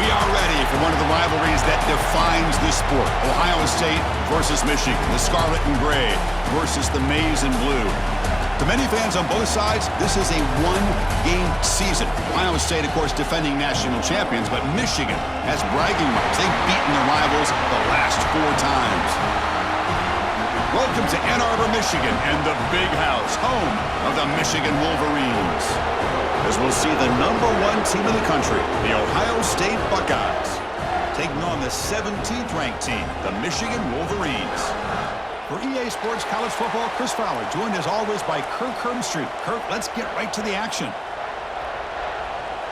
We are ready for one of the rivalries that defines this sport. Ohio State versus Michigan. The scarlet and gray versus the maize and blue. To many fans on both sides, this is a one-game season. Ohio State, of course, defending national champions, but Michigan has bragging rights. They've beaten their rivals the last 4 times. Welcome to Ann Arbor, Michigan, and the Big House, home of the Michigan Wolverines. As we'll see the #1 team in the country, the Ohio State Buckeyes, taking on the 17th ranked team, the Michigan Wolverines. For EA Sports College Football, Chris Fowler, joined as always by Kirk Herbstreit. Kirk, let's get right to the action.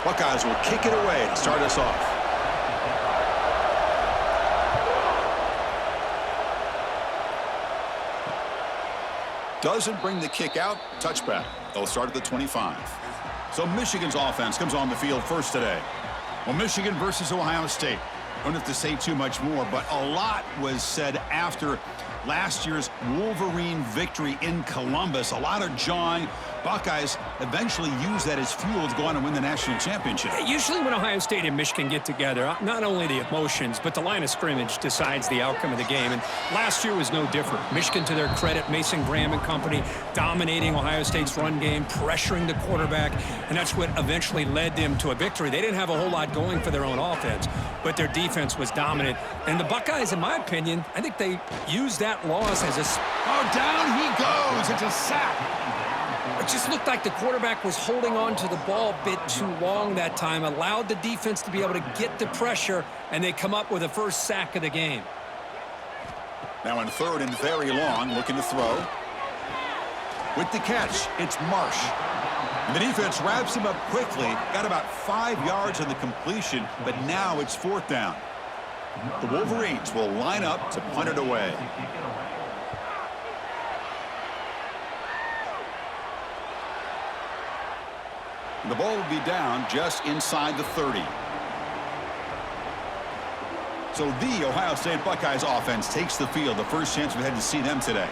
Buckeyes will kick it away to start us off. Doesn't bring the kick out, touchback. They'll start at the 25. So Michigan's offense comes on the field first today. Well, Michigan versus Ohio State. Don't have to say too much more, but a lot was said after last year's Wolverine victory in Columbus. A lot of jawing. Buckeyes eventually use that as fuel to go on and win the national championship. Usually when Ohio State and Michigan get together, not only the emotions, but the line of scrimmage decides the outcome of the game. And last year was no different. Michigan, to their credit, Mason Graham and company, dominating Ohio State's run game, pressuring the quarterback, and that's what eventually led them to a victory. They didn't have a whole lot going for their own offense, but their defense was dominant. And the Buckeyes, in my opinion, I think they used that loss as a... Oh, down he goes. It's a sack. It just looked like the quarterback was holding on to the ball a bit too long that time, allowed the defense to be able to get the pressure, and they come up with the first sack of the game. Now on 3rd and very long, looking to throw. With the catch, it's Marsh. And the defense wraps him up quickly. Got about 5 yards on the completion, but now it's 4th down. The Wolverines will line up to punt it away. The ball will be down just inside the 30. So the Ohio State Buckeyes offense takes the field. The first chance we had to see them today.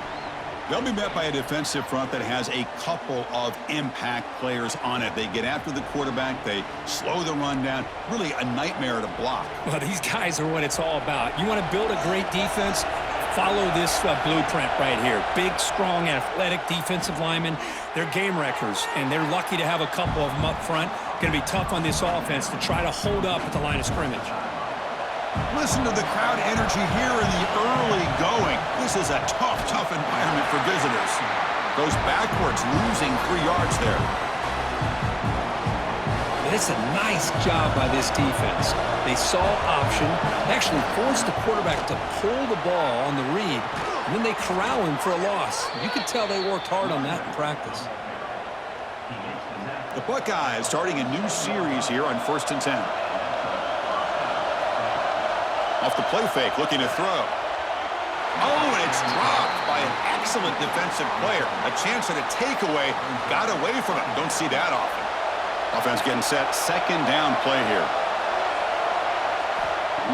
They'll be met by a defensive front that has a couple of impact players on it. They get after the quarterback. They slow the run down. Really a nightmare to block. Well, these guys are what it's all about. You want to build a great defense? Follow this blueprint right here. Big, strong, athletic defensive linemen. They're game wreckers, and they're lucky to have a couple of them up front. Going to be tough on this offense to try to hold up at the line of scrimmage. Listen to the crowd energy here in the early going. This is a tough environment for visitors. Goes backwards, losing 3 yards there. It's a nice job by this defense. They saw option, actually forced the quarterback to pull the ball on the read, and then they corral him for a loss. You could tell they worked hard on that in practice. The Buckeyes starting a new series here on 1st and 10. Off the play fake, looking to throw. Oh, and it's dropped by an excellent defensive player. A chance at a takeaway, got away from it. Don't see that often. Offense getting set, 2nd down play here.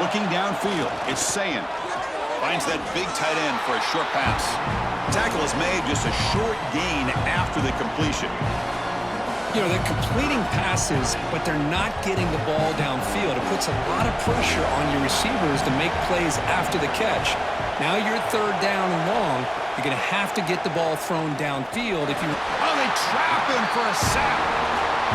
Looking downfield, it's Sayin. Finds that big tight end for a short pass. Tackle is made, just a short gain after the completion. You know, they're completing passes, but they're not getting the ball downfield. It puts a lot of pressure on your receivers to make plays after the catch. Now you're 3rd down and long. You're going to have to get the ball thrown downfield if you... Oh, they trap him for a sack.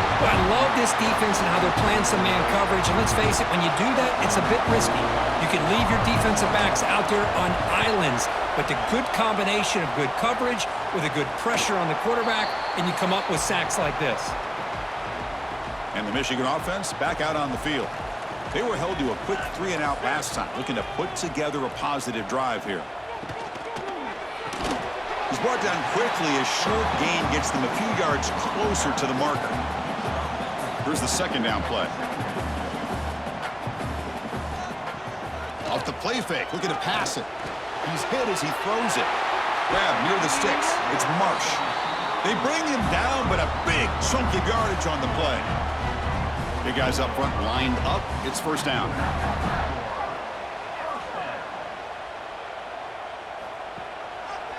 Well, I love this defense and how they're playing some man coverage. And let's face it, when you do that, it's a bit risky. You can leave your defensive backs out there on islands. But the good combination of good coverage with a good pressure on the quarterback, and you come up with sacks like this. And the Michigan offense back out on the field. They were held to a quick 3-and-out last time, looking to put together a positive drive here. He's brought down quickly. A short gain gets them a few yards closer to the marker. Here's the 2nd down play. Off the play fake, looking to pass it. He's hit as he throws it. Grab near the sticks. It's Marsh. They bring him down, but a big chunk of yardage on the play. Big guys up front lined up. It's 1st down.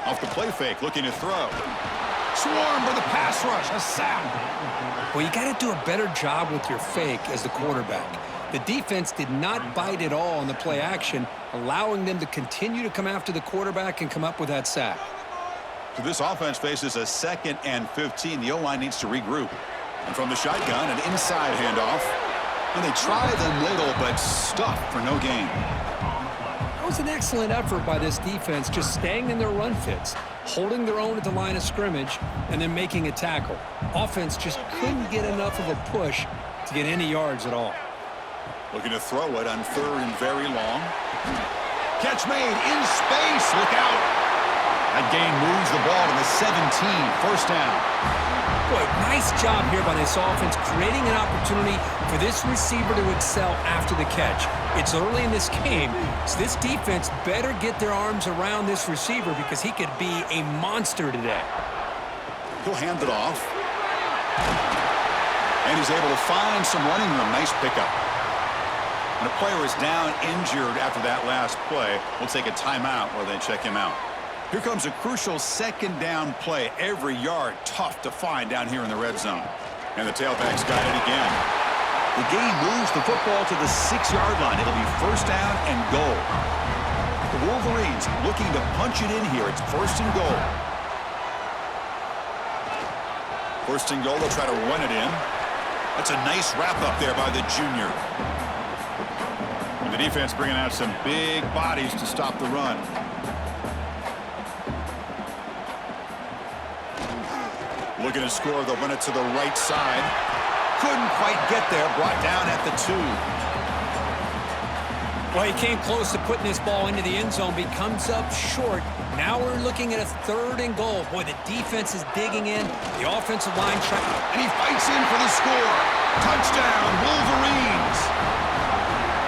Off the play fake, looking to throw. Swarm for the pass rush, a sack. Well, you got to do a better job with your fake as the quarterback. The defense did not bite at all on the play action, allowing them to continue to come after the quarterback and come up with that sack. So this offense faces a 2nd and 15. The O-line needs to regroup. And from the shotgun, an inside handoff. And they try the middle, but stuffed for no gain. That was an excellent effort by this defense, just staying in their run fits, holding their own at the line of scrimmage, and then making a tackle. Offense just couldn't get enough of a push to get any yards at all. Looking to throw it on 3rd and very long. Catch made in space. Look out. That gain moves the ball to the 17. 1st down. Boy, nice job here by this offense, creating an opportunity for this receiver to excel after the catch. It's early in this game, so this defense better get their arms around this receiver because he could be a monster today. He'll hand it off. And he's able to find some running room. Nice pickup. And a player is down injured after that last play. We'll take a timeout while they check him out. Here comes a crucial 2nd down play. Every yard tough to find down here in the red zone. And the tailback's got it again. The game moves the football to the 6-yard line. It'll be 1st down and goal. The Wolverines looking to punch it in here. It's 1st and goal. 1st and goal, they'll try to run it in. That's a nice wrap up there by the junior. And the defense bringing out some big bodies to stop the run. Looking to score, they'll run it to the right side. Couldn't quite get there, brought down at the 2. Well, he came close to putting this ball into the end zone, but he comes up short. Now we're looking at a 3rd and goal. Boy, the defense is digging in. The offensive line trying. And he fights in for the score. Touchdown, Wolverines.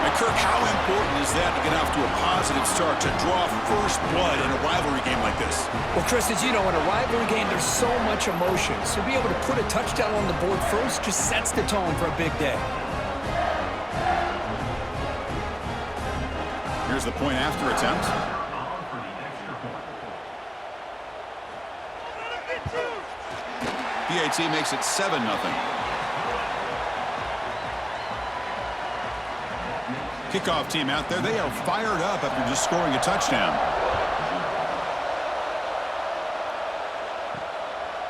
And Kirk, how important is that to get off to a positive start, to draw first blood in a rivalry game like this? Well, Chris, as you know, in a rivalry game, there's so much emotion. So to be able to put a touchdown on the board first just sets the tone for a big day. Here's the point after attempt. PAT makes it 7-0. Kickoff team out there. They are fired up after just scoring a touchdown.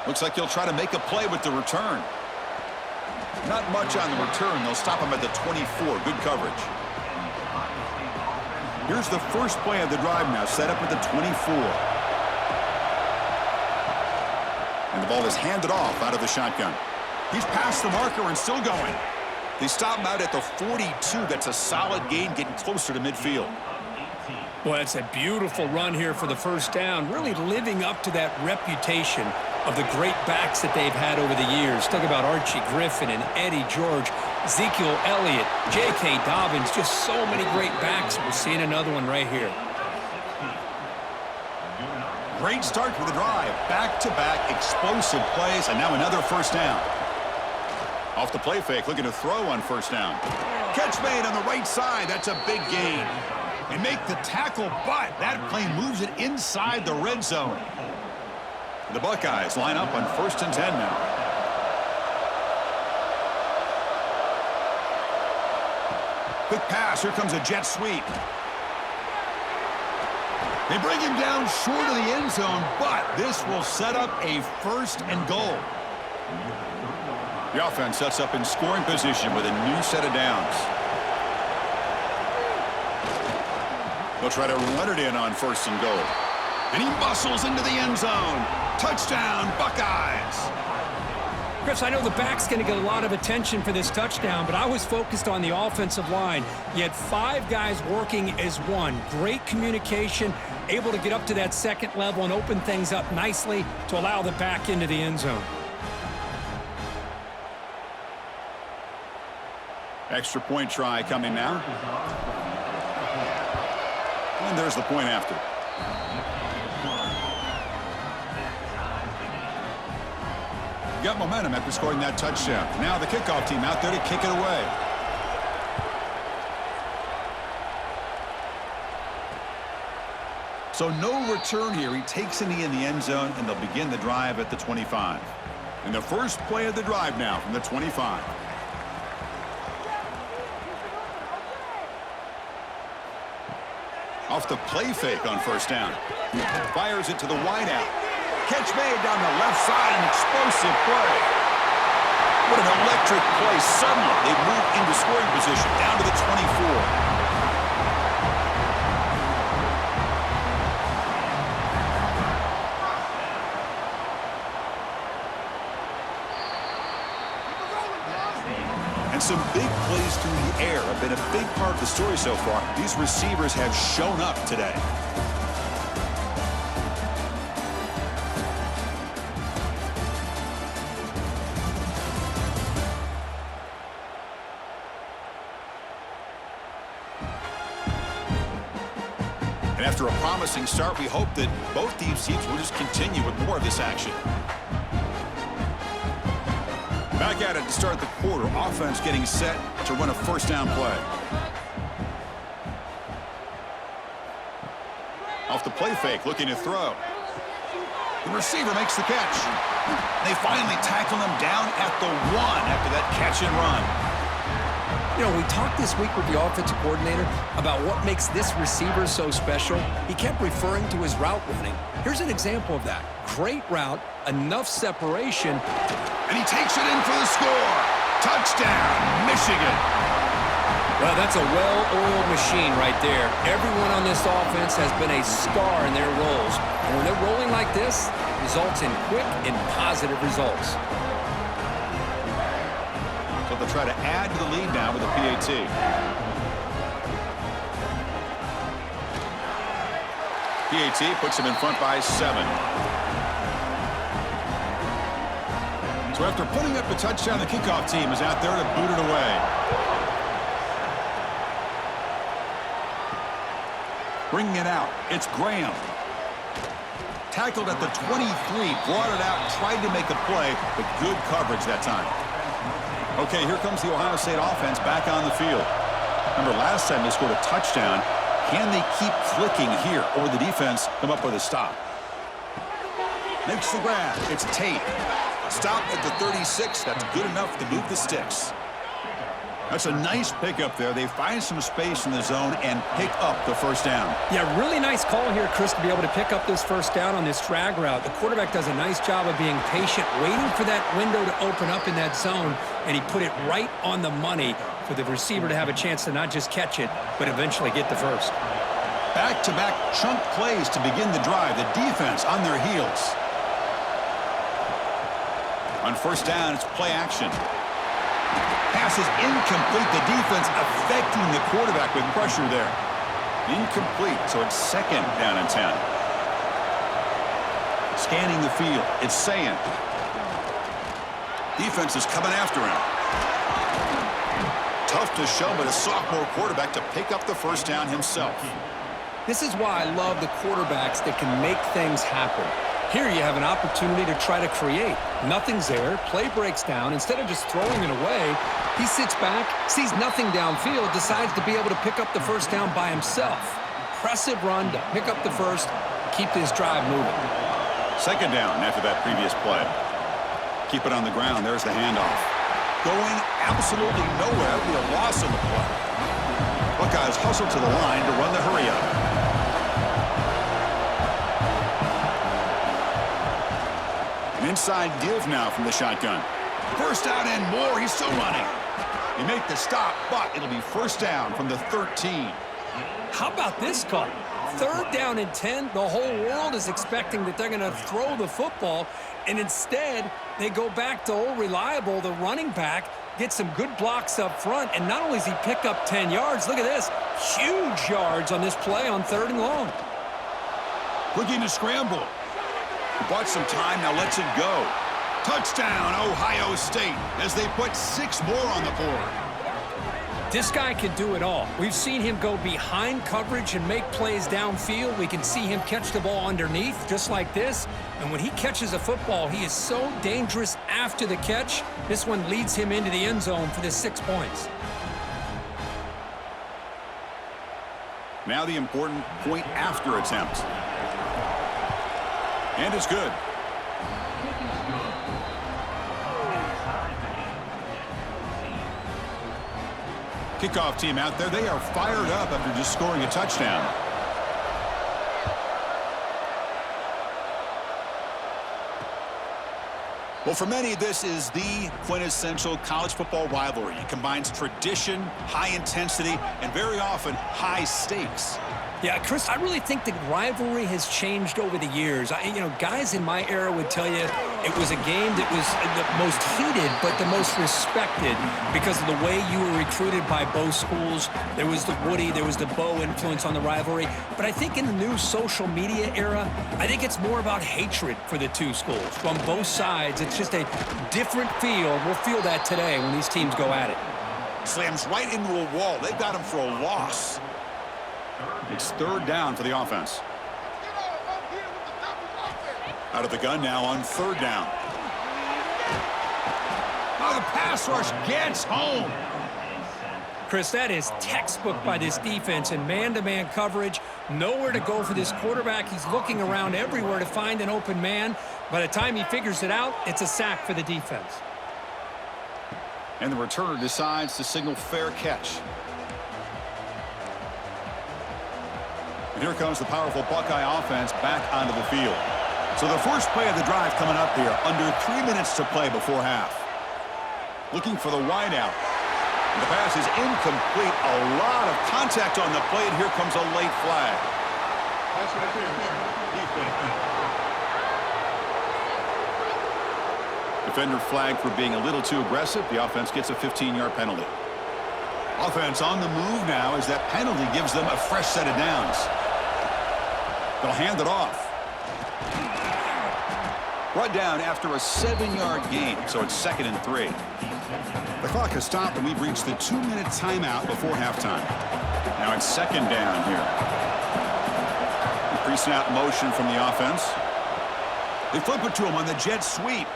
Looks like he'll try to make a play with the return. Not much on the return. They'll stop him at the 24. Good coverage. Here's the first play of the drive now, set up at the 24. And the ball is handed off out of the shotgun. He's past the marker and still going. They stop him out at the 42. That's a solid gain, getting closer to midfield. Well, it's a beautiful run here for the 1st down, really living up to that reputation of the great backs that they've had over the years. Talk about Archie Griffin and Eddie George, Ezekiel Elliott, J.K. Dobbins, just so many great backs. We're seeing another one right here. Great start for the drive. Back-to-back explosive plays, and now another 1st down. Off the play fake, looking to throw on 1st down. Catch made on the right side. That's a big gain. And make the tackle, but that play moves it inside the red zone. The Buckeyes line up on 1st and 10 now. Quick pass. Here comes a jet sweep. They bring him down short of the end zone, but this will set up a 1st and goal. The offense sets up in scoring position with a new set of downs. They'll try to run it in on 1st and goal. And he muscles into the end zone. Touchdown, Buckeyes. Chris, I know the back's going to get a lot of attention for this touchdown, but I was focused on the offensive line. You had 5 guys working as one. Great communication, able to get up to that 2nd level and open things up nicely to allow the back into the end zone. Extra point try coming now. And there's the point after. Got momentum after scoring that touchdown. Now the kickoff team out there to kick it away. So no return here. He takes it in the end zone, and they'll begin the drive at the 25. And the first play of the drive now from the 25. Off the play fake on first down. Fires it to the wideout. Catch made down the left side, an explosive play. What an electric play. Suddenly, they move into scoring position, down to the 24. And some big plays through the air have been a big part of the story so far. These receivers have shown up today. And after a promising start, we hope that both these teams will just continue with more of this action. Back at it to start the quarter. Offense getting set to run a first down play. Off the play fake, looking to throw. The receiver makes the catch. They finally tackle him down at the 1 after that catch and run. You know, we talked this week with the offensive coordinator about what makes this receiver so special. He kept referring to his route running. Here's an example of that. Great route, enough separation. And he takes it in for the score. Touchdown, Michigan. Well, that's a well-oiled machine right there. Everyone on this offense has been a star in their roles. And when they're rolling like this, it results in quick and positive results. So they'll try to add to the lead now with a PAT. PAT puts him in front by 7. So after putting up the touchdown, the kickoff team is out there to boot it away. Bringing it out, it's Graham. Tackled at the 23, brought it out, tried to make a play, but good coverage that time. Okay, here comes the Ohio State offense back on the field. Remember, last time they scored a touchdown. Can they keep clicking here, or the defense come up with a stop? Makes the grab. It's Tate. Stop at the 36. That's good enough to move the sticks. That's a nice pickup there. They find some space in the zone and pick up the first down. Yeah, really nice call here, Chris, to be able to pick up this first down on this drag route. The quarterback does a nice job of being patient, waiting for that window to open up in that zone, and he put it right on the money for the receiver to have a chance to not just catch it, but eventually get the first. Back-to-back chunk plays to begin the drive. The defense on their heels. On first down, it's play action. Pass is incomplete. The defense affecting the quarterback with pressure there. Incomplete, so it's second down and 10. Scanning the field, it's Sayan. Defense is coming after him. Tough to show, but a sophomore quarterback to pick up the first down himself. This is why I love the quarterbacks that can make things happen. Here you have an opportunity to try to create. Nothing's there. Play breaks down. Instead of just throwing it away, he sits back, sees nothing downfield, decides to be able to pick up the first down by himself. Impressive run to pick up the first, keep this drive moving. Second down after that previous play. Keep it on the ground. There's the handoff. Going absolutely nowhere. It'll be a loss on the play. Buckeyes hustle to the line to run the hurry-up. An inside give now from the shotgun. First down and more. He's still running. They make the stop, but it'll be first down from the 13. How about this call? Third down and 10. The whole world is expecting that they're going to throw the football, and instead they go back to old reliable, the running back, get some good blocks up front, and not only does he pick up 10 yards, look at this, huge yards on this play on 3rd and long. Looking to scramble. Bought some time, now lets it go. Touchdown, Ohio State, as they put 6 more on the board. This guy can do it all. We've seen him go behind coverage and make plays downfield. We can see him catch the ball underneath, just like this. And when he catches a football, he is so dangerous after the catch. This one leads him into the end zone for the 6 points. Now the important point after attempt. And it's good. Kickoff team out there, they are fired up after just scoring a touchdown. Well, for many, this is the quintessential college football rivalry. It combines tradition, high intensity, and very often high stakes. Yeah, Chris, I really think the rivalry has changed over the years. Guys in my era would tell you it was a game that was the most heated but the most respected because of the way you were recruited by both schools. There was the Woody, there was the Bo influence on the rivalry. But I think in the new social media era, I think it's more about hatred for the two schools. From both sides, it's just a different feel. We'll feel that today when these teams go at it. Slams right into a wall. They've got him for a loss. It's third down for the offense. Out of the gun now on third down. Oh, the pass rush gets home. Chris, that is textbook by this defense in man-to-man coverage. Nowhere to go for this quarterback. He's looking around everywhere to find an open man. By the time he figures it out, it's a sack for the defense. And the returner decides to signal fair catch. And here comes the powerful Buckeye offense back onto the field. So the first play of the drive coming up here, under 3 minutes to play before half. Looking for the wideout. The pass is incomplete. A lot of contact on the play, and here comes a late flag. Defender flagged for being a little too aggressive. The offense gets a 15-yard penalty. Offense on the move now as that penalty gives them a fresh set of downs. They'll hand it off. Brought down after a 7-yard gain, so it's 2nd and 3. The clock has stopped, and we've reached the 2-minute timeout before halftime. Now it's 2nd down here. Pre-snap motion from the offense. They flip it to him on the jet sweep.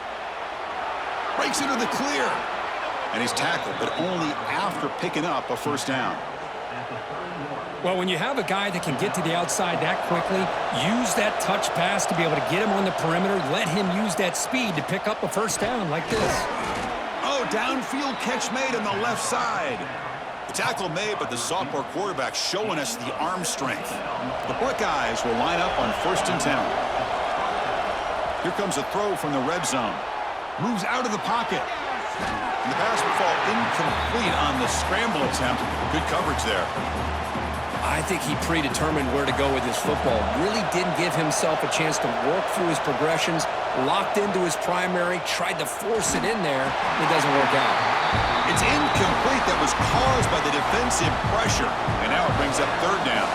Breaks into the clear. And he's tackled, but only after picking up a first down. Well, when you have a guy that can get to the outside that quickly, use that touch pass to be able to get him on the perimeter, let him use that speed to pick up a first down like this. Oh, downfield catch made on the left side. The tackle made, but the sophomore quarterback showing us the arm strength. The Buckeyes will line up on 1st and 10. Here comes a throw from the red zone. Moves out of the pocket. And the pass will fall incomplete on the scramble attempt. Good coverage there. I think he predetermined where to go with his football. Really didn't give himself a chance to work through his progressions. Locked into his primary, tried to force it in there. It doesn't work out. It's incomplete. That was caused by the defensive pressure. And now it brings up 3rd down.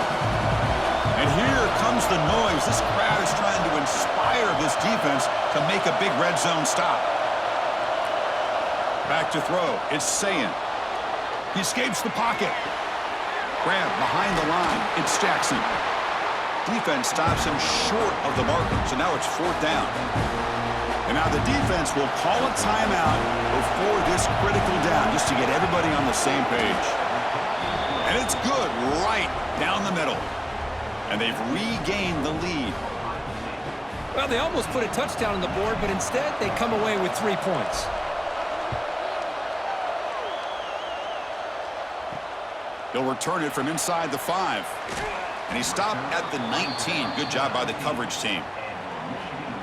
And here comes the noise. This crowd is trying to inspire this defense to make a big red zone stop. Back to throw. It's Sayin. He escapes the pocket. Grab behind the line. It's Jackson. Defense stops him short of the marker. So now it's 4th down. And now the defense will call a timeout before this critical down just to get everybody on the same page. And it's good right down the middle. And they've regained the lead. Well, they almost put a touchdown on the board, but instead they come away with 3 points. He'll return it from inside the 5. And he stopped at the 19. Good job by the coverage team.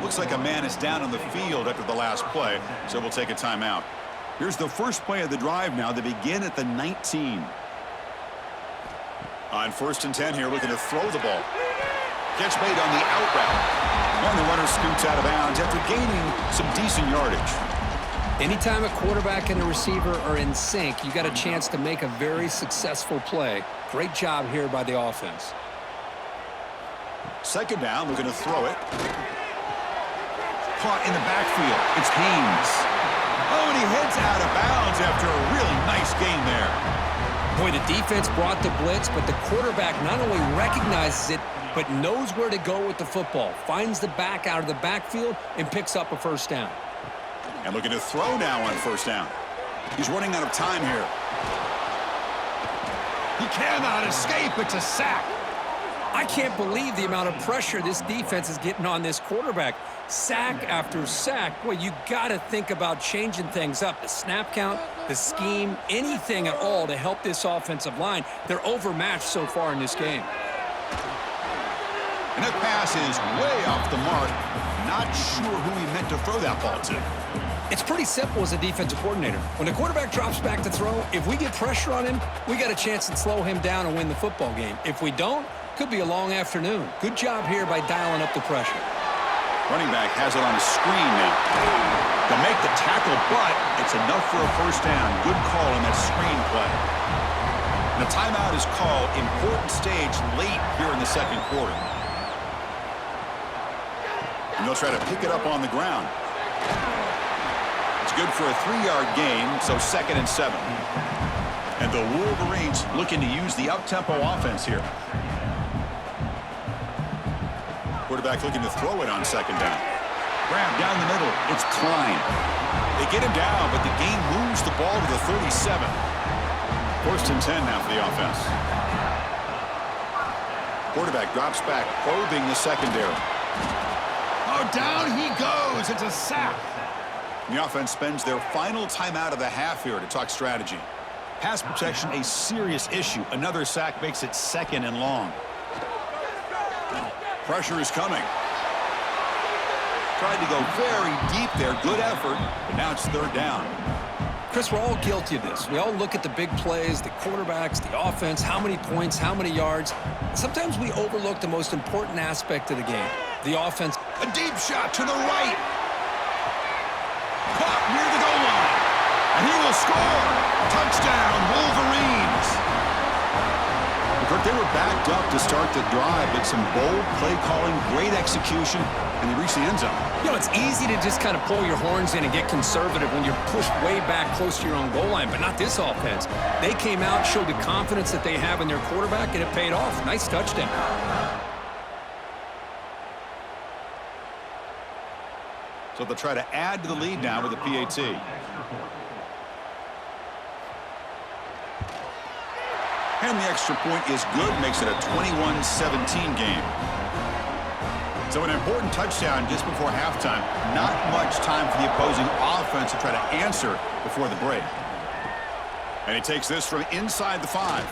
Looks like a man is down on the field after the last play, so we'll take a timeout. Here's the first play of the drive now. They begin at the 19. On 1st and 10 here, looking to throw the ball. Catch made on the out route. And the runner scoots out of bounds after gaining some decent yardage. Anytime a quarterback and a receiver are in sync, you got a chance to make a very successful play. Great job here by the offense. 2nd down, looking to throw it. Caught in the backfield. It's Haynes. Oh, and he heads out of bounds after a really nice gain there. Boy, the defense brought the blitz, but the quarterback not only recognizes it, but knows where to go with the football. Finds the back out of the backfield and picks up a first down. And looking to throw now on 1st down. He's running out of time here. He cannot escape. It's a sack. I can't believe the amount of pressure this defense is getting on this quarterback. Sack after sack. Boy, you got to think about changing things up. The snap count, the scheme, anything at all to help this offensive line. They're overmatched so far in this game. And that pass is way off the mark. Not sure who he meant to throw that ball to. It's pretty simple as a defensive coordinator. When the quarterback drops back to throw, if we get pressure on him, we got a chance to slow him down and win the football game. If we don't, could be a long afternoon. Good job here by dialing up the pressure. Running back has it on a screen now. To make the tackle, but it's enough for a first down. Good call on that screen play. And a timeout is called. Important stage late here in the second quarter. And they'll try to pick it up on the ground. It's good for a 3-yard gain, so 2nd and 7. And the Wolverines looking to use the up-tempo offense here. Quarterback looking to throw it on 2nd down. Grab down the middle. It's Klein. They get him down, but the game moves the ball to the 37. 1st and 10 now for the offense. Quarterback drops back, probing the secondary. Oh, down he goes. It's a sack. The offense spends their final timeout of the half here to talk strategy. Pass protection, a serious issue. Another sack makes it 2nd and long. Pressure is coming. Tried to go very deep there. Good effort, but now it's 3rd down. Chris, we're all guilty of this. We all look at the big plays, the quarterbacks, the offense, how many points, how many yards. Sometimes we overlook the most important aspect of the game, the offense. A deep shot to the right. Caught near the goal line. And he will score. Touchdown, Wolverines. They were backed up to start the drive, but some bold play calling, great execution, and they reached the end zone. You know, it's easy to just kind of pull your horns in and get conservative when you're pushed way back close to your own goal line, but not this offense. They came out, showed the confidence that they have in their quarterback, and it paid off. Nice touchdown. So they'll try to add to the lead now with a PAT. And the extra point is good, makes it a 21-17 game. So an important touchdown just before halftime. Not much time for the opposing offense to try to answer before the break. And he takes this from inside the 5.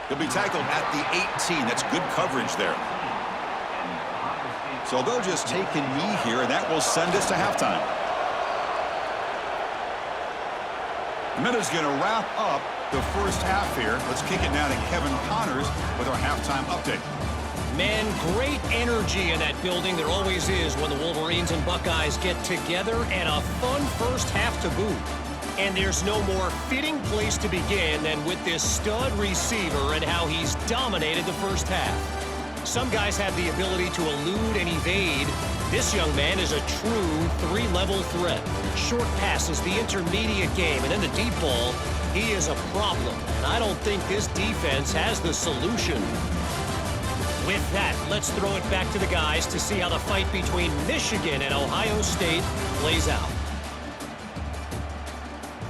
He'll be tackled at the 18. That's good coverage there. So they'll just take a knee here, and that will send us to halftime. The minute's going to wrap up the first half here. Let's kick it now to Kevin Connors with our halftime update. Man, great energy in that building. There always is when the Wolverines and Buckeyes get together, and a fun first half to boot. And there's no more fitting place to begin than with this stud receiver and how he's dominated the first half. Some guys have the ability to elude and evade. This young man is a true 3-level threat. Short passes, the intermediate game, and then the deep ball. He is a problem, and I don't think this defense has the solution. With that, let's throw it back to the guys to see how the fight between Michigan and Ohio State plays out.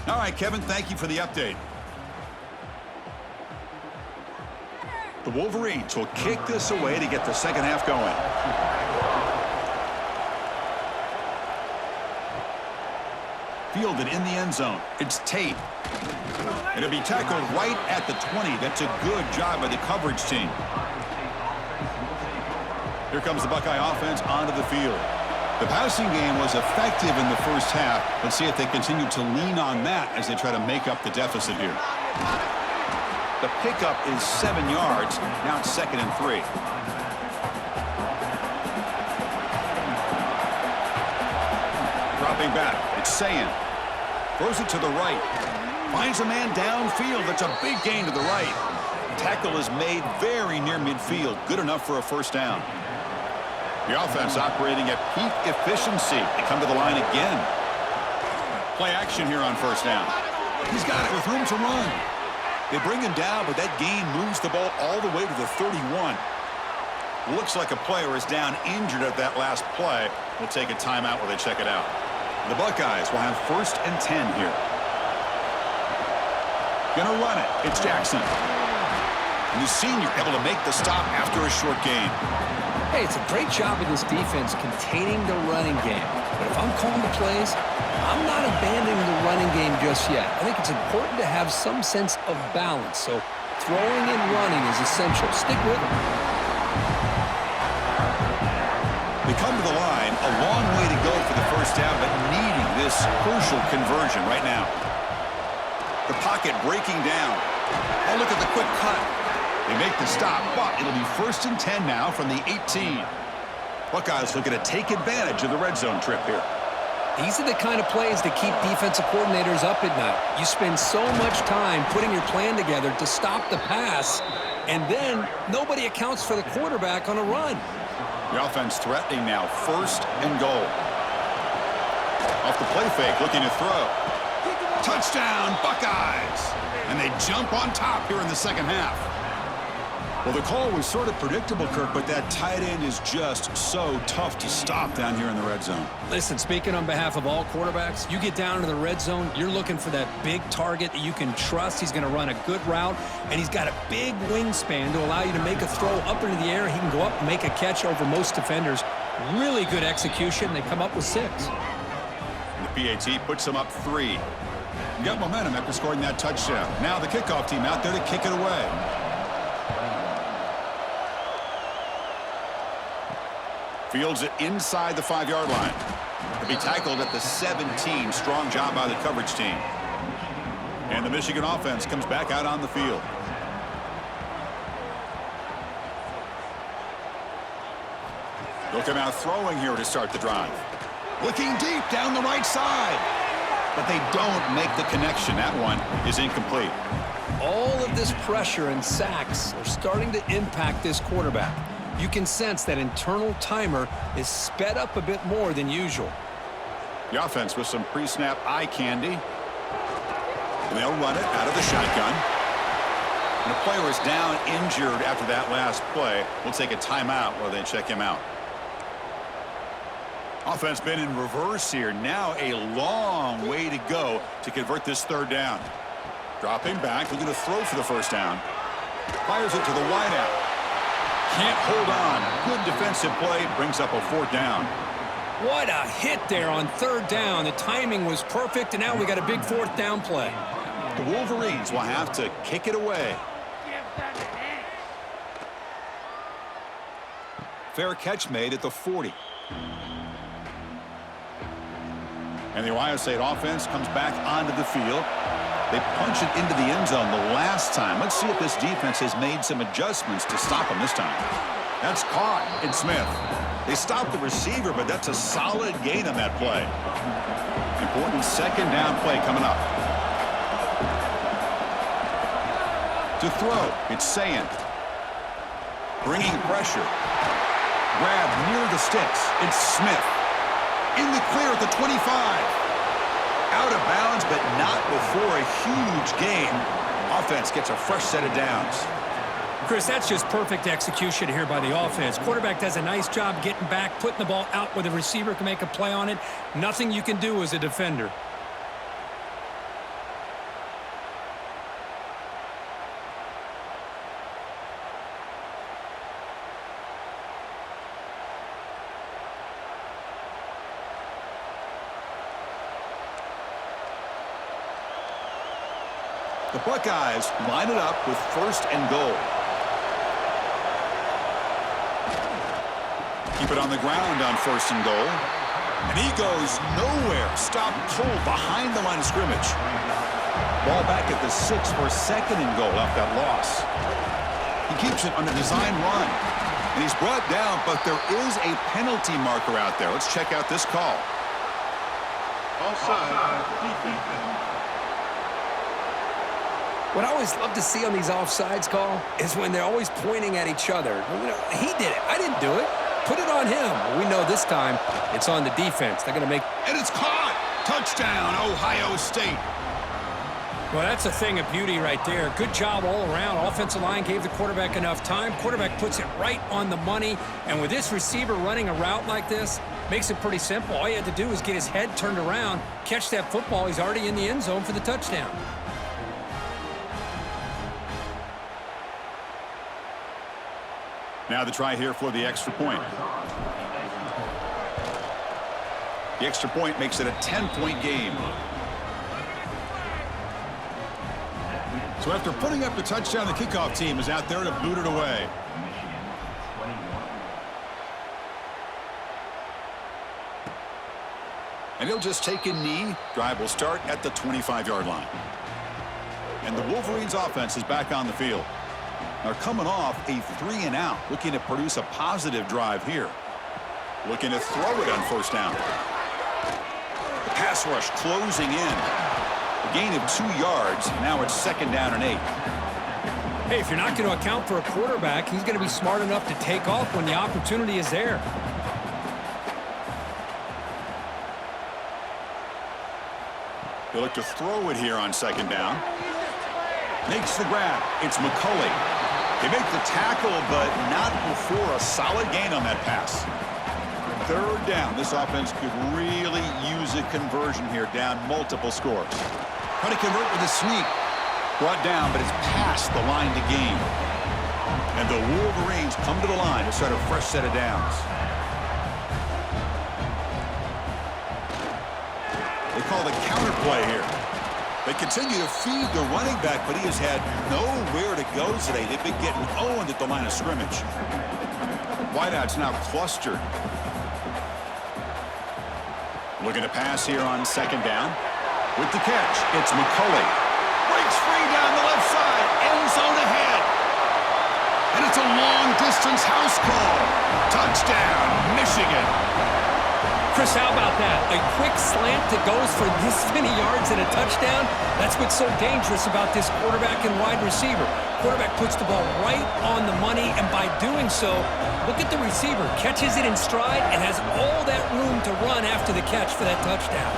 All right, Kevin, thank you for the update. The Wolverines will kick this away to get the second half going. Fielded in the end zone. It's Tate. It'll be tackled right at the 20. That's a good job by the coverage team. Here comes the Buckeye offense onto the field. The passing game was effective in the first half. Let's see if they continue to lean on that as they try to make up the deficit here. The pickup is 7 yards. Now it's 2nd and 3. Dropping back. It's Sayin. Throws it to the right. Finds a man downfield. That's a big gain to the right. Tackle is made very near midfield. Good enough for a first down. The offense operating at peak efficiency. They come to the line again. Play action here on first down. He's got it with room to run. They bring him down, but that gain moves the ball all the way to the 31. Looks like a player is down injured at that last play. We'll take a timeout while they check it out. The Buckeyes will have 1st and 10 here. Gonna run it. It's Jackson. And the senior able to make the stop after a short gain. Hey, it's a great job of this defense containing the running game. But if I'm calling the plays, I'm not abandoning the running game just yet. I think it's important to have some sense of balance. So throwing and running is essential. Stick with it. come to the line, a long way to go for the first down, but needing this crucial conversion right now. The pocket breaking down. Oh, look at the quick cut. They make the stop, but it'll be 1st and 10 now from the 18. Buckeyes looking to take advantage of the red zone trip here. These are the kind of plays that keep defensive coordinators up at night. You spend so much time putting your plan together to stop the pass, and then nobody accounts for the quarterback on a run. The offense threatening now, 1st and goal. Off the play fake, looking to throw. Touchdown, Buckeyes! And they jump on top here in the second half. Well, the call was sort of predictable, Kirk, but that tight end is just so tough to stop down here in the red zone. Listen, speaking on behalf of all quarterbacks, you get down to the red zone, you're looking for that big target that you can trust. He's going to run a good route, and he's got a big wingspan to allow you to make a throw up into the air. He can go up and make a catch over most defenders. Really good execution. They come up with 6. And the PAT puts him up 3. You got momentum after scoring that touchdown. Now the kickoff team out there to kick it away. Fields it inside the 5-yard line. To be tackled at the 17. Strong job by the coverage team. And the Michigan offense comes back out on the field. They'll come out throwing here to start the drive. Looking deep down the right side. But they don't make the connection. That one is incomplete. All of this pressure and sacks are starting to impact this quarterback. You can sense that internal timer is sped up a bit more than usual. The offense with some pre-snap eye candy. And they'll run it out of the shotgun. And the player is down injured after that last play. We'll take a timeout while they check him out. Offense been in reverse here. Now a long way to go to convert this 3rd down. Dropping back, looking to throw for the first down. Fires it to the wideout. Can't hold on. Good defensive play. Brings up a 4th down. What a hit there on 3rd down. The timing was perfect, and now we got a big 4th down play. The Wolverines will have to kick it away. Fair catch made at the 40. And the Ohio State offense comes back onto the field. They punch it into the end zone the last time. Let's see if this defense has made some adjustments to stop them this time. That's caught in Smith. They stopped the receiver, but that's a solid gain on that play. Important 2nd down play coming up. To throw, it's Saying. Bringing pressure. Grab near the sticks. It's Smith. In the clear at the 25. Out of bounds, but not before a huge gain. Offense gets a fresh set of downs. Chris, that's just perfect execution here by the offense. Quarterback does a nice job getting back, putting the ball out where the receiver can make a play on it. Nothing you can do as a defender. The Buckeyes line it up with 1st and goal. Keep it on the ground on 1st and goal. And he goes nowhere. Stopped cold behind the line of scrimmage. Ball back at the 6 for 2nd and goal off that loss. He keeps it on a design run. And he's brought down, but there is a penalty marker out there. Let's check out this call. Offside. Defense. What I always love to see on these offsides call is when they're always pointing at each other. You know, he did it. I didn't do it. Put it on him. We know this time it's on the defense. They're going to make... And it's caught. Touchdown, Ohio State. Well, that's a thing of beauty right there. Good job all around. Offensive line gave the quarterback enough time. Quarterback puts it right on the money. And with this receiver running a route like this, makes it pretty simple. All you had to do is get his head turned around, catch that football. He's already in the end zone for the touchdown. Now the try here for the extra point. The extra point makes it a 10-point game. So after putting up the touchdown, the kickoff team is out there to boot it away. And he'll just take a knee. Drive will start at the 25-yard line. And the Wolverines offense is back on the field. They're coming off a 3-and-out, looking to produce a positive drive here. Looking to throw it on first down. The pass rush closing in. A gain of 2 yards. Now it's 2nd down and 8. Hey, if you're not going to account for a quarterback, he's going to be smart enough to take off when the opportunity is there. He'll look to throw it here on 2nd down. Makes the grab. It's McCulley. They make the tackle, but not before a solid gain on that pass. 3rd down. This offense could really use a conversion here, down multiple scores. Trying to convert with a sneak. Brought down, but it's past the line to gain. And the Wolverines come to the line to start a fresh set of downs. They call the counter play here. They continue to feed the running back, but he has had nowhere to go today. They've been getting owned at the line of scrimmage. Wideouts now clustered. Looking to pass here on 2nd down. With the catch, it's McCulley. Breaks free down the left side. End zone ahead. And it's a long-distance house call. Touchdown, Michigan. Chris, how about that? A quick slant that goes for this many yards and a touchdown. That's what's so dangerous about this quarterback and wide receiver. Quarterback puts the ball right on the money, and by doing so, look at the receiver. Catches it in stride and has all that room to run after the catch for that touchdown.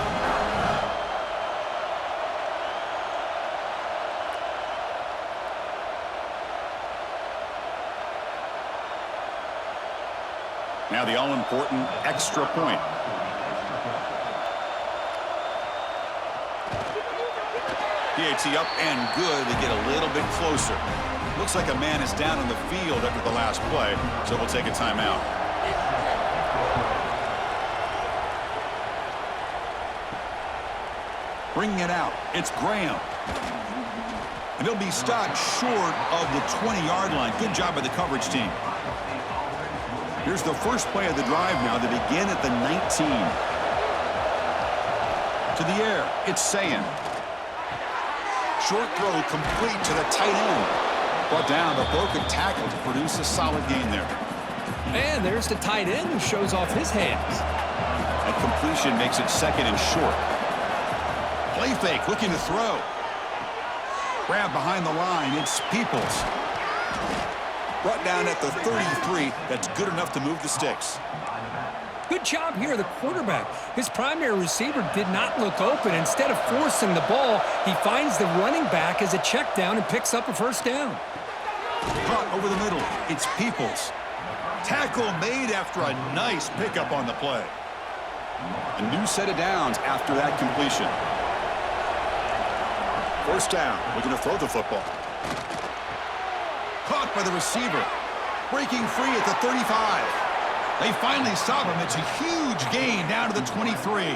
Now the all-important extra point. PAT up and good. They get a little bit closer. Looks like a man is down on the field after the last play, so we'll take a timeout. Bringing it out, it's Graham. And he'll be stopped short of the 20-yard line. Good job by the coverage team. Here's the first play of the drive now. They begin at the 19. To the air, it's Sayan. Short throw complete to the tight end. Brought down, but broke a tackle to produce a solid gain there. And there's the tight end who shows off his hands. And completion makes it 2nd and short. Play fake, looking to throw. Grab behind the line, it's Peoples. Brought down at the 33. That's good enough to move the sticks. Good job here, the quarterback. His primary receiver did not look open. Instead of forcing the ball, he finds the running back as a check down and picks up a first down. Caught over the middle. It's Peoples. Tackle made after a nice pickup on the play. A new set of downs after that completion. First down, looking to throw the football. Caught by the receiver. Breaking free at the 35. They finally stop him. It's a huge gain down to the 23.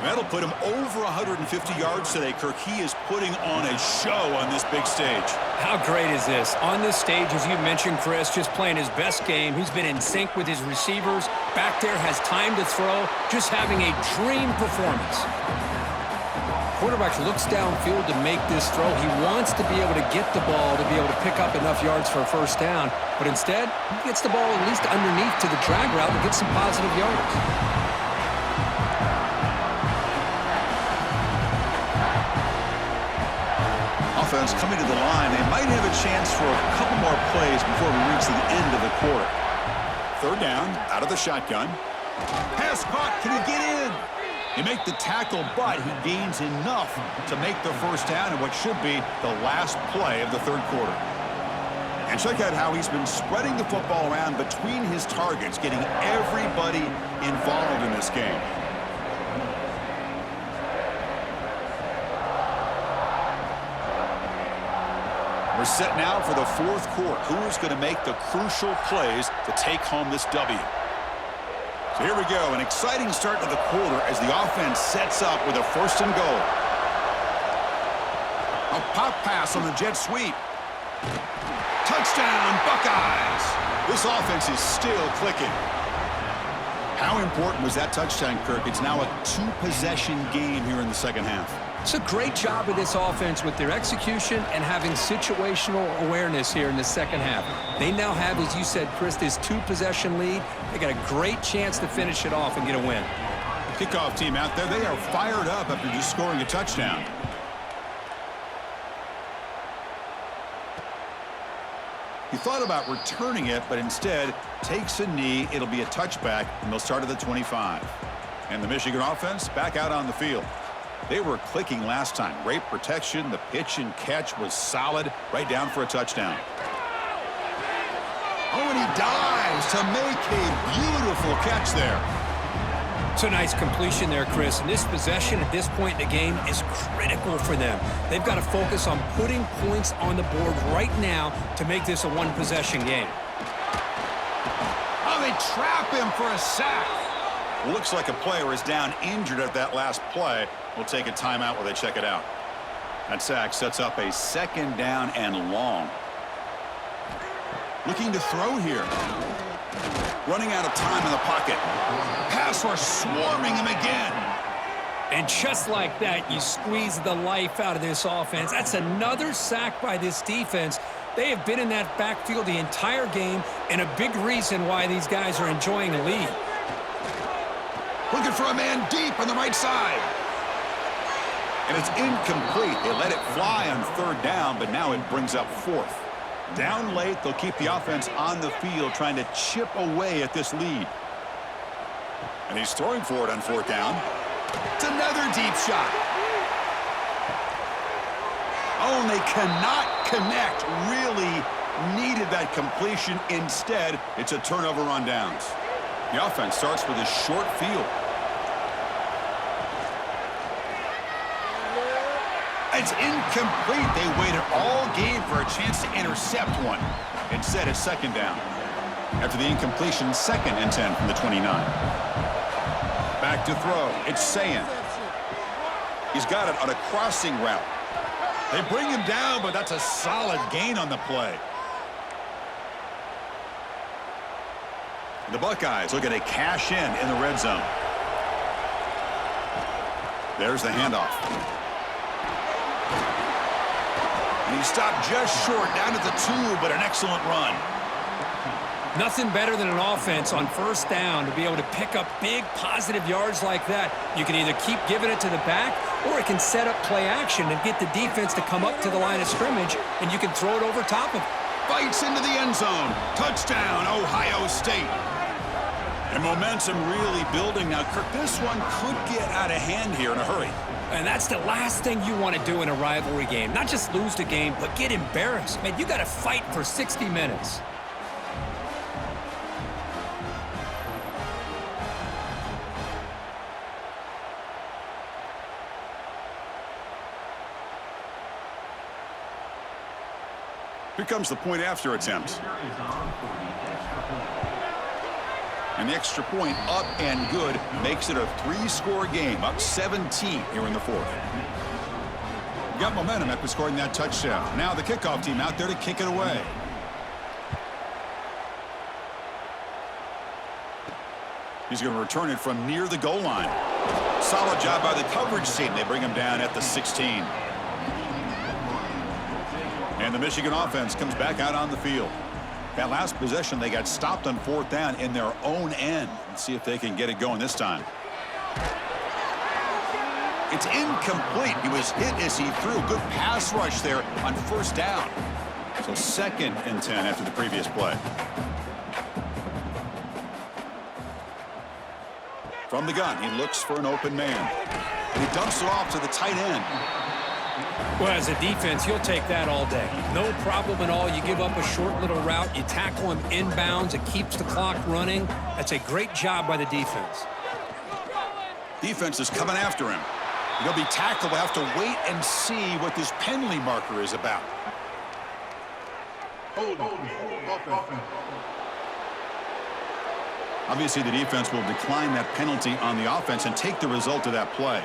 That'll put him over 150 yards today, Kirk. He is putting on a show on this big stage. How great is this? On this stage, as you mentioned, Chris, just playing his best game. He's been in sync with his receivers. Back there, has time to throw. Just having a dream performance. Quarterback looks downfield to make this throw. He wants to be able to get the ball to be able to pick up enough yards for a first down. But instead, he gets the ball at least underneath to the drag route and gets some positive yards. Offense coming to the line. They might have a chance for a couple more plays before we reach the end of the quarter. 3rd down, out of the shotgun. Pass caught. Can he get in? They make the tackle, but he gains enough to make the first down in what should be the last play of the 3rd quarter. And check out how he's been spreading the football around between his targets, getting everybody involved in this game. We're set now for the 4th quarter. Who is going to make the crucial plays to take home this W? So here we go, an exciting start to the quarter as the offense sets up with a 1st and goal. A pop pass on the jet sweep. Touchdown, Buckeyes! This offense is still clicking. How important was that touchdown, Kirk? It's now a two-possession game here in the second half. It's a great job of this offense with their execution and having situational awareness here in the second half. They now have, as you said, Chris, this two-possession lead. They got a great chance to finish it off and get a win. Kickoff team out there, they are fired up after just scoring a touchdown. He thought about returning it, but instead takes a knee. It'll be a touchback, and they'll start at the 25. And the Michigan offense back out on the field. They were clicking last time. Great protection. The pitch and catch was solid. Right down for a touchdown. Oh, and he dives to make a beautiful catch there. It's a nice completion there, Chris. And this possession at this point in the game is critical for them. They've got to focus on putting points on the board right now to make this a one-possession game. Oh, they trap him for a sack. Looks like a player is down injured at that last play. We'll take a timeout while they check it out. That sack sets up a second down and long. Looking to throw here. Running out of time in the pocket. Pass rush swarming him again. And just like that, you squeeze the life out of this offense. That's another sack by this defense. They have been in that backfield the entire game, and a big reason why these guys are enjoying the lead. Looking for a man deep on the right side. And it's incomplete. They let it fly on third down, but now it brings up fourth. Down late, they'll keep the offense on the field, trying to chip away at this lead. And he's throwing for it on fourth down. It's another deep shot. Oh, and they cannot connect. Really needed that completion. Instead, it's a turnover on downs. The offense starts with a short field. It's incomplete. They waited all game for a chance to intercept one. Instead, it's second down. After the incompletion, 2nd and 10 from the 29. Back to throw. It's Sayan. He's got it on a crossing route. They bring him down, but that's a solid gain on the play. The Buckeyes looking to cash in the red zone. There's the handoff. And he stopped just short, down at the 2, but an excellent run. Nothing better than an offense on first down to be able to pick up big positive yards like that. You can either keep giving it to the back, or it can set up play action and get the defense to come up to the line of scrimmage, and you can throw it over top of it. Bites into the end zone. Touchdown, Ohio State. And momentum really building now. Kirk, this one could get out of hand here in a hurry. And that's the last thing you want to do in a rivalry game. Not just lose the game, but get embarrassed. Man, you got to fight for 60 minutes. Here comes the point after attempt. And the extra point up and good makes it a 3-score game, up 17 here in the 4th. Got momentum after scoring that touchdown. Now the kickoff team out there to kick it away. He's going to return it from near the goal line. Solid job by the coverage team. They bring him down at the 16. And the Michigan offense comes back out on the field. That last possession, they got stopped on 4th down in their own end. Let's see if they can get it going this time. It's incomplete. He was hit as he threw. Good pass rush there on 1st down. So 2nd and 10 after the previous play. From the gun, he looks for an open man. And he dumps it off to the tight end. Well, as a defense, you'll take that all day. No problem at all. You give up a short little route. You tackle him inbounds. It keeps the clock running. That's a great job by the defense. Defense is coming after him. He'll be tackled. We'll have to wait and see what this penalty marker is about. Obviously, the defense will decline that penalty on the offense and take the result of that play.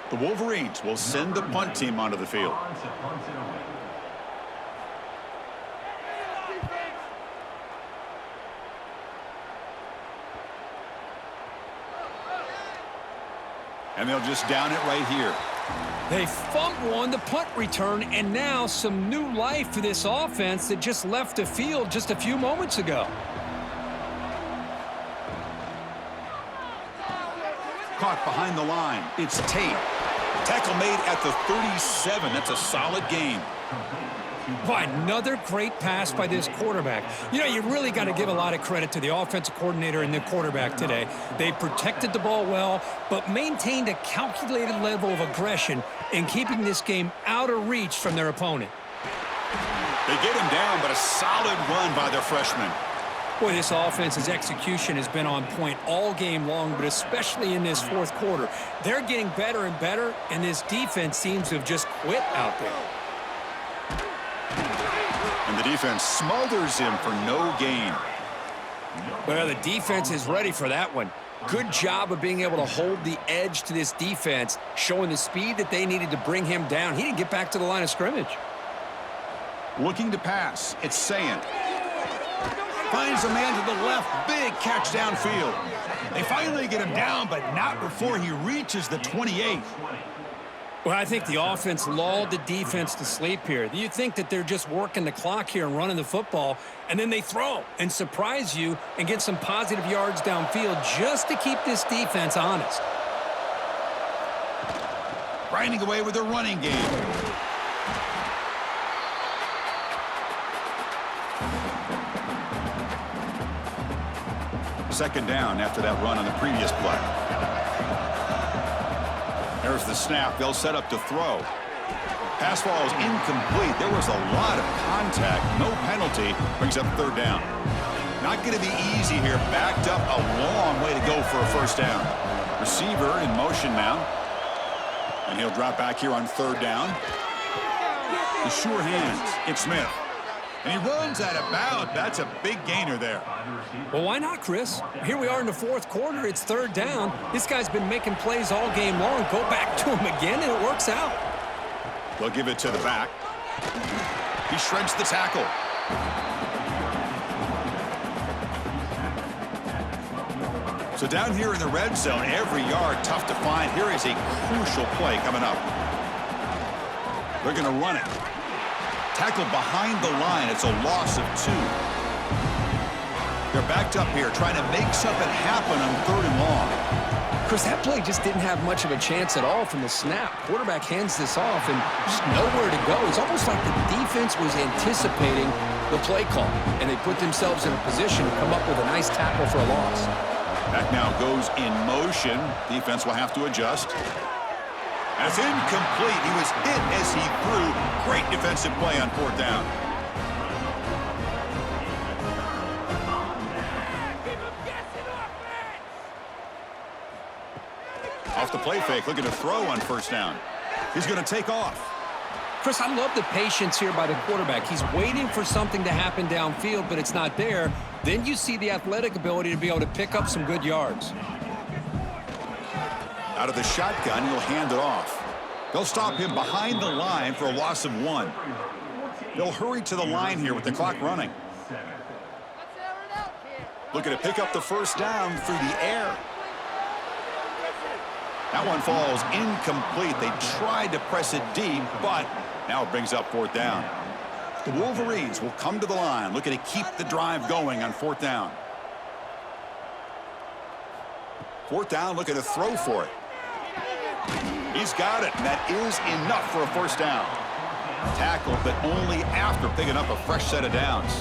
The Wolverines will send the punt team onto the field. And they'll just down it right here. They fumble on the punt return, and now some new life for this offense that just left the field just a few moments ago. Caught behind the line. It's Tate. Tackle made at the 37. That's a solid gain. By another great pass by this quarterback. You know, you really got to give a lot of credit to the offensive coordinator and the quarterback today. They protected the ball well, but maintained a calculated level of aggression in keeping this game out of reach from their opponent. They get him down, but a solid run by their freshman. Boy, this offense's execution has been on point all game long, but especially in this fourth quarter. They're getting better and better, and this defense seems to have just quit out there. And the defense smothers him for no gain. Well, the defense is ready for that one. Good job of being able to hold the edge to this defense, showing the speed that they needed to bring him down. He didn't get back to the line of scrimmage. Looking to pass. It's Saying. Finds a man to the left. Big catch downfield. They finally get him down, but not before he reaches the 28. Well, I think the offense lulled the defense to sleep here. You think that they're just working the clock here and running the football, and then they throw and surprise you and get some positive yards downfield just to keep this defense honest. Grinding away with a running game. Second down after that run on the previous play. There's the snap. They'll set up to throw. Pass ball is incomplete. There was a lot of contact. No penalty. Brings up third down. Not going to be easy here. Backed up a long way to go for a first down. Receiver in motion now. And he'll drop back here on third down. The sure hands. It's Smith. And he runs out of bounds. That's a big gainer there. Well, why not, Chris? Here we are in the fourth quarter. It's third down. This guy's been making plays all game long. Go back to him again, and it works out. They'll give it to the back. He shreds the tackle. So down here in the red zone, every yard tough to find. Here is a crucial play coming up. They're going to run it. Tackled behind the line. It's a loss of 2. They're backed up here trying to make something happen on third and long. Chris, that play just didn't have much of a chance at all from the snap. Quarterback hands this off and just nowhere to go. It's almost like the defense was anticipating the play call, and they put themselves in a position to come up with a nice tackle for a loss. Back now goes in motion. Defense will have to adjust. That's incomplete. He was hit as he threw. Great defensive play on fourth down. Off the play fake, looking to throw on first down. He's going to take off. Chris, I love the patience here by the quarterback. He's waiting for something to happen downfield, but it's not there. Then you see the athletic ability to be able to pick up some good yards. Out of the shotgun, he'll hand it off. They'll stop him behind the line for a loss of 1. They'll hurry to the line here with the clock running. Looking to pick up the first down through the air. That one falls incomplete. They tried to press it deep, but now it brings up fourth down. The Wolverines will come to the line, looking to keep the drive going on fourth down. Fourth down, looking to throw for it. He's got it, and that is enough for a first down. Tackled, but only after picking up a fresh set of downs.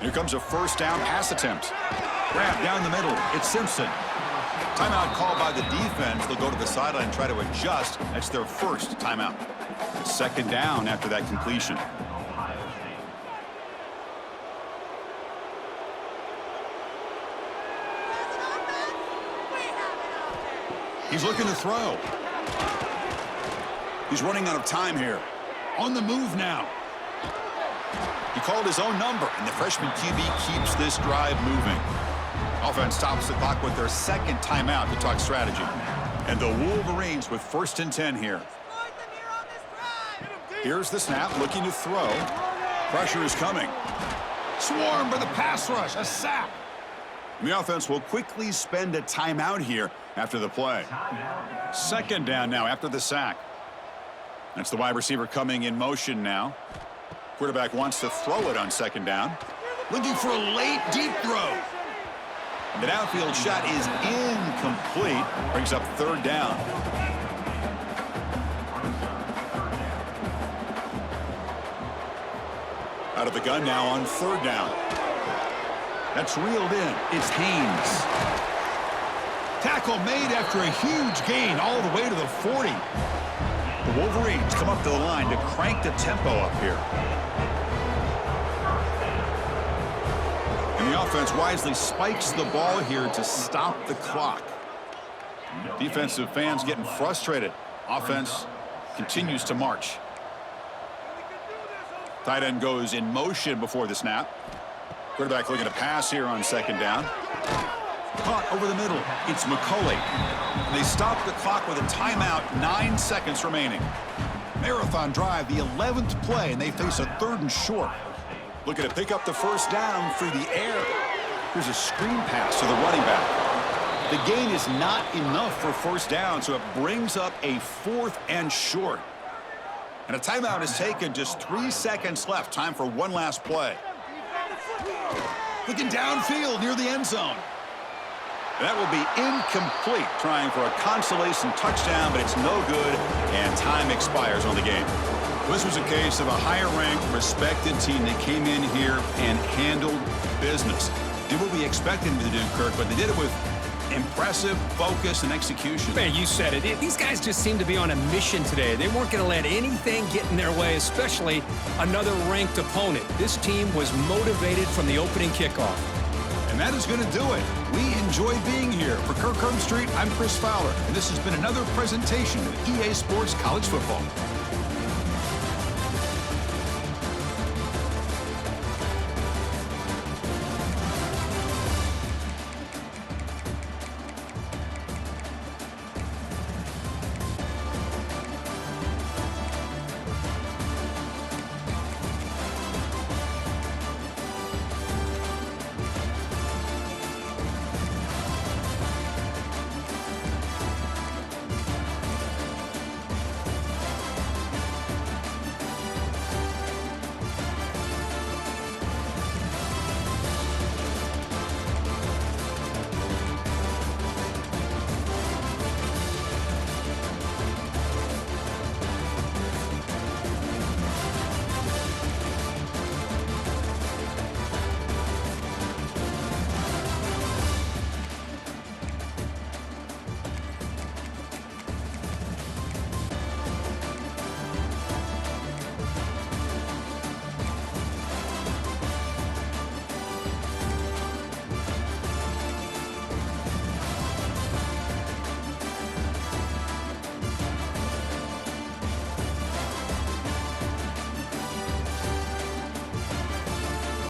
Here comes a first down pass attempt. Grab down the middle. It's Simpson. Timeout called by the defense. They'll go to the sideline and try to adjust. That's their first timeout. Second down after that completion. He's looking to throw. He's running out of time here. On the move now. He called his own number, and the freshman QB keeps this drive moving. Offense stops the clock with their second timeout to talk strategy. And the Wolverines with 1st and 10 here. Here's the snap, looking to throw. Pressure is coming. Swarmed by the pass rush, a sack. And the offense will quickly spend a timeout here after the play. Second down now after the sack. That's the wide receiver coming in motion now. Quarterback wants to throw it on second down. Looking for a late deep throw. And the downfield shot is incomplete. Brings up third down. Out of the gun now on third down. That's reeled in. It's Haynes. Tackle made after a huge gain all the way to the 40. The Wolverines come up to the line to crank the tempo up here. And the offense wisely spikes the ball here to stop the clock. Defensive fans getting frustrated. Offense continues to march. Tight end goes in motion before the snap. Quarterback looking to pass here on second down. Caught over the middle. It's McCulley. And they stop the clock with a timeout, 9 seconds remaining. Marathon drive, the 11th play, and they face a 3rd and short. Looking to pick up the first down through the air. Here's a screen pass to the running back. The gain is not enough for first down, so it brings up a 4th and short. And a timeout is taken, just 3 seconds left. Time for one last play. Looking downfield near the end zone. That will be incomplete, trying for a consolation touchdown, but it's no good, and time expires on the game. This was a case of a higher-ranked, respected team that came in here and handled business. Did what we expected them to do, Kirk, but they did it with impressive focus and execution. Man, you said it. These guys just seem to be on a mission today. They weren't going to let anything get in their way, especially another ranked opponent. This team was motivated from the opening kickoff. And that is going to do it. We enjoyed being here. For Kirk Street, I'm Chris Fowler, and this has been another presentation of EA Sports College Football.